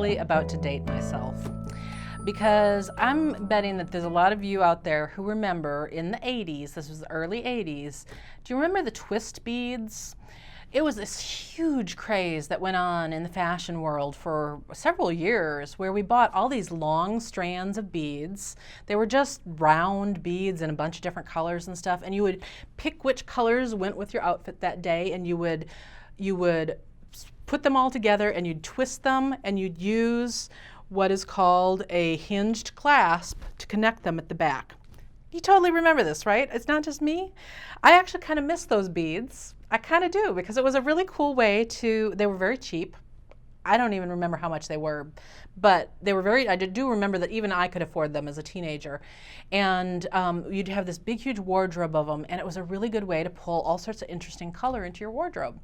really about to date myself, because I'm betting that there's a lot of you out there who remember in the 80s, this was the early 80s, do you remember the twist beads? It was this huge craze that went on in the fashion world for several years, where we bought all these long strands of beads. They were just round beads in a bunch of different colors and stuff, and you would pick which colors went with your outfit that day, and you would put them all together and you'd twist them, and you'd use what is called a hinged clasp to connect them at the back. You totally remember this, right? It's not just me. I actually kind of miss those beads. I kind of do, because it was a really cool way to, they were very cheap. I don't even remember how much they were, but they were I do remember that even I could afford them as a teenager. And you'd have this big, huge wardrobe of them, and it was a really good way to pull all sorts of interesting color into your wardrobe.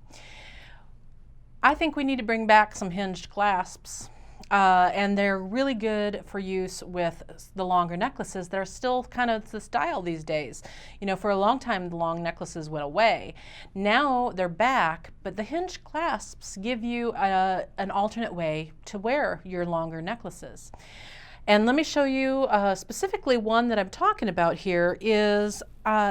I think we need to bring back some hinged clasps. And they're really good for use with the longer necklaces that are still kind of the style these days. You know, for a long time, the long necklaces went away. Now they're back, but the hinged clasps give you an alternate way to wear your longer necklaces. And let me show you specifically one that I'm talking about here is,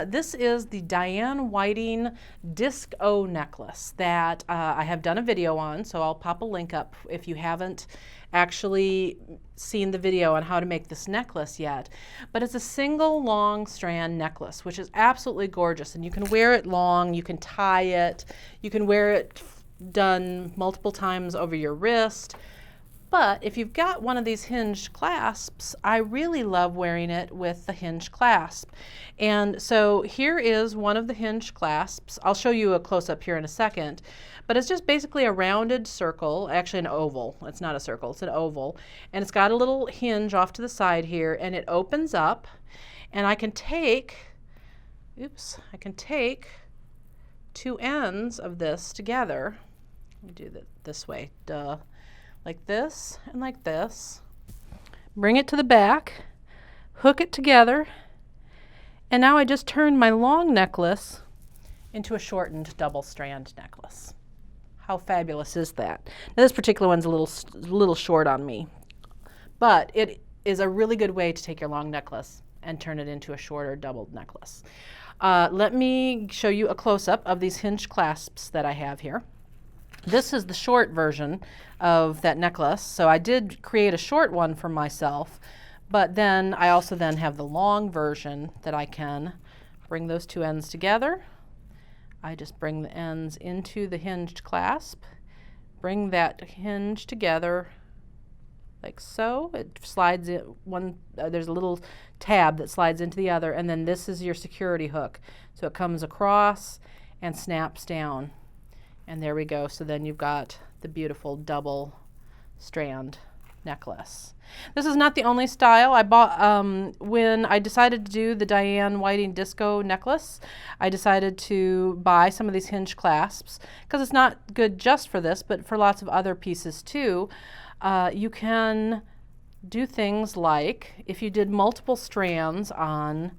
this is the Diane Whiting Disc O necklace that I have done a video on, so I'll pop a link up if you haven't actually seen the video on how to make this necklace yet. But it's a single long strand necklace, which is absolutely gorgeous, and you can wear it long, you can tie it, you can wear it done multiple times over your wrist. But if you've got one of these hinged clasps, I really love wearing it with the hinged clasp. And so here is one of the hinged clasps. I'll show you a close-up here in a second. But it's just basically a rounded circle, actually an oval. It's not a circle, it's an oval. And it's got a little hinge off to the side here, and it opens up. And I can take, I can take two ends of this together. Let me do that this way, duh. Like this and like this. Bring it to the back, hook it together, and now I just turned my long necklace into a shortened double strand necklace. How fabulous is that? Now this particular one's a little short on me, but it is a really good way to take your long necklace and turn it into a shorter doubled necklace. Let me show you a close-up of these hinged clasps that I have here. This is the short version of that necklace, so I did create a short one for myself, but then I also then have the long version that I can bring those two ends together. I just bring the ends into the hinged clasp, bring that hinge together like so. It slides in there's a little tab that slides into the other, and then this is your security hook. So it comes across and snaps down. And there we go. So then you've got the beautiful double strand necklace. This is not the only style. I bought, when I decided to do the Diane Whiting Disco necklace, I decided to buy some of these hinged clasps, because it's not good just for this, but for lots of other pieces too. You can do things like, if you did multiple strands on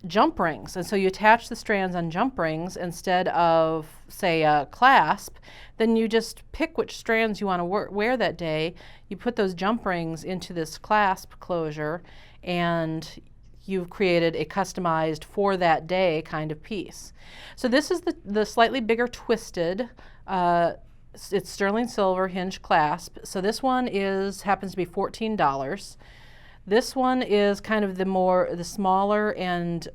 jump rings, and so you attach the strands on jump rings instead of, say, a clasp, then you just pick which strands you want to wear that day, you put those jump rings into this clasp closure, and you've created a customized for that day kind of piece. So this is the slightly bigger twisted, it's sterling silver hinge clasp. So this one happens to be $14. This one is kind of the smaller and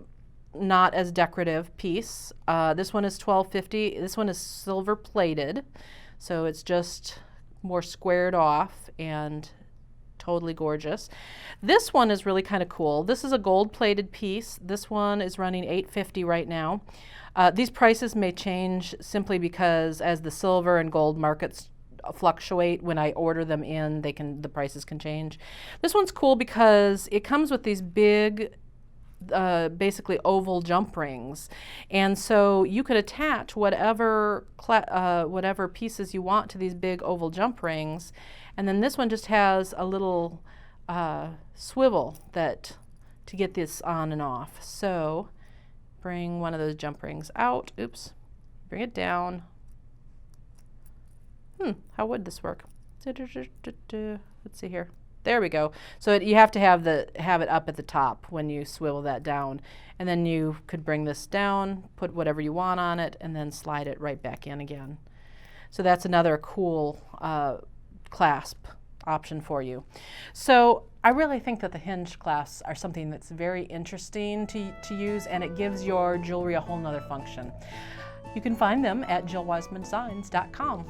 not as decorative piece. This one is $12.50. This one is silver plated, so it's just more squared off and totally gorgeous. This one is really kind of cool. This is a gold plated piece. This one is running $8.50 right now. These prices may change simply because as the silver and gold markets fluctuate, when I order them in, the prices can change. This one's cool because it comes with these big, basically oval jump rings, and so you could attach whatever pieces you want to these big oval jump rings, and then this one just has a little swivel to get this on and off. So bring one of those jump rings out. Oops, bring it down. How would this work? Let's see here. There we go. So you have to have it up at the top when you swivel that down. And then you could bring this down, put whatever you want on it, and then slide it right back in again. So that's another cool clasp option for you. So I really think that the hinge clasps are something that's very interesting to use, and it gives your jewelry a whole nother function. You can find them at jillwisemandesigns.com.